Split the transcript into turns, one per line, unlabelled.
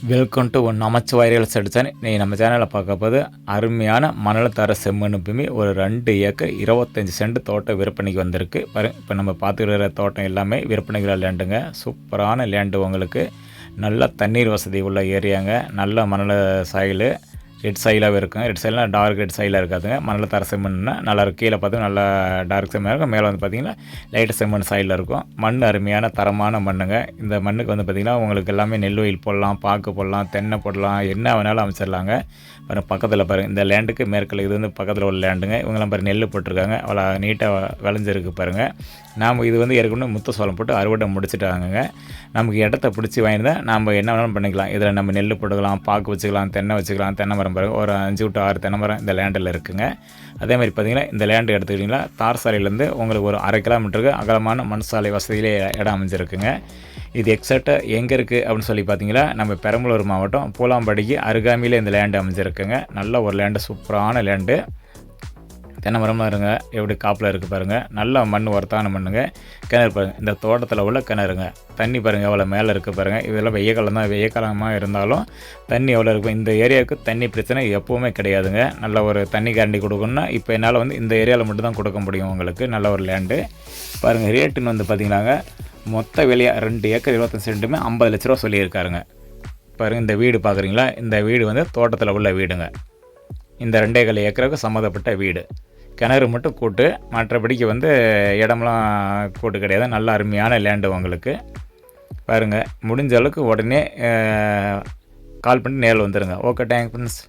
Welcome to Namachivaya real estate channel. நீ நம்ம சேனலில் பார்க்க போது அருமையான மணல் தர செம்மண் பூமி ஒரு 2 ஏக்கர் 25 சென்ட் தோட்டம் விற்பனைக்கு வந்திருக்கு. இப்போ நம்ம பார்த்துக்கிற தோட்டம் எல்லாமே விற்பனைகிற லேண்டுங்க. சூப்பரான லேண்டு, உங்களுக்கு நல்ல தண்ணீர் வசதி உள்ள ஏரியாங்க. நல்ல மணல் சாயில் ரெட் சைலாகவே இருக்கும். ரெட் சைல்னால் டார்க் ரெட் சைலாக இருக்காதுங்க. மணல் தர செம்மண்னா நல்லா இருக்கும். கீழே பார்த்தா நல்லா டார்க் செம்மண் இருக்கும். மேலே வந்து பார்த்திங்கன்னா லைட்டு செம்மண் சைடில் இருக்கும். மண் அருமையான தரமான மண்ணுங்க. இந்த மண்ணுக்கு வந்து பார்த்திங்கன்னா உங்களுக்கு எல்லாமே நெல் வயல் போடலாம், பாக்கு போடலாம், தென்னை போடலாம், என்ன வேணாலும் அமைச்சிடலாங்க. பாருங்கள் பக்கத்தில் பாருங்கள், இந்த லேண்டுக்கு மேற்கில் இது வந்து பக்கத்தில் உள்ள லேண்டுங்க. இவங்கெல்லாம் பாருங்கள் நெல் போட்டிருக்காங்க, அவ்வளோ நீட்டாக விளைஞ்சிருக்கு பாருங்கள். நாம் இது வந்து ஏற்கனவே முத்த சோளம் போட்டு அறுவடை முடிச்சுட்டாங்க. நமக்கு இடத்த பிடிச்சி வாங்கியிருந்தால் நம்ம என்ன வேணாலும் பண்ணிக்கலாம். இதில் நம்ம நெல் போட்டுக்கலாம், பாக்கு வச்சுக்கலாம், தென்னை வச்சுக்கலாம். தென்னை மரம் பாருங்கள், ஒரு 5 to 6 தென்னை மரம் இந்த லேண்டில் இருக்குங்க. அதே மாதிரி பார்த்திங்கன்னா இந்த லேண்டு எடுத்துக்கிட்டிங்கன்னா தார் சாலையிலேருந்து உங்களுக்கு ஒரு 1/2 கிலோமீட்டருக்கு அகலமான மண் சாலை வசதியிலே இடம் அமைஞ்சிருக்குங்க. இது எக்ஸாக்டாக எங்கே இருக்குது அப்படின்னு சொல்லி பார்த்தீங்கன்னா நம்ம பெரம்பலூர் மாவட்டம் பூலாம்படிக்கு அருகாமையில் இந்த லேண்டு அமைஞ்சிருக்குங்க. நல்ல ஒரு லேண்டு, சூப்பரான லேண்டு. தென்னை மரமாக இருங்க, எப்படி காப்பில் இருக்குது பாருங்கள். நல்ல மண் ஒர்த்தான மண்ணுங்க. கிணறு பாருங்கள், இந்த தோட்டத்தில் உள்ள கிணறுங்க. தண்ணி பாருங்கள் எவ்வளோ மேலே இருக்குது பாருங்கள். இதெல்லாம் வெய்ய காலம் தான், வெய்ய காலமாக இருந்தாலும் தண்ணி எவ்வளோ இருக்கும். இந்த ஏரியாவுக்கு தண்ணி பிரச்சனை எப்போவுமே கிடையாதுங்க. நல்ல ஒரு தண்ணி கேரண்டி கொடுக்கணுன்னா இப்போ என்னால் வந்து இந்த ஏரியாவில் மட்டும் தான் கொடுக்க முடியும் உங்களுக்கு. நல்ல ஒரு லேண்டு பாருங்கள். ரேட்டுன்னு வந்து பார்த்திங்களாங்க, மொத்த விலையாக 2 ஏக்கர் 25 சென்ட்டுமே 50 லட்ச ரூபா சொல்லியிருக்காருங்க. பாருங்கள் இந்த வீடு பார்க்குறீங்களா, இந்த வீடு வந்து தோட்டத்தில் உள்ள வீடுங்க. இந்த 2.25 ஏக்கருக்கு சம்மந்தப்பட்ட வீடு. கிணறு மட்டும் கூட்டு, மற்றபடிக்கு வந்து இடமெல்லாம் கூட்டு கிடையாது. நல்ல அருமையான லேண்டு உங்களுக்கு. பாருங்கள் முடிஞ்ச அளவுக்கு உடனே கால் பண்ணி நேரில் வந்துடுங்க. Okay, thanks friends.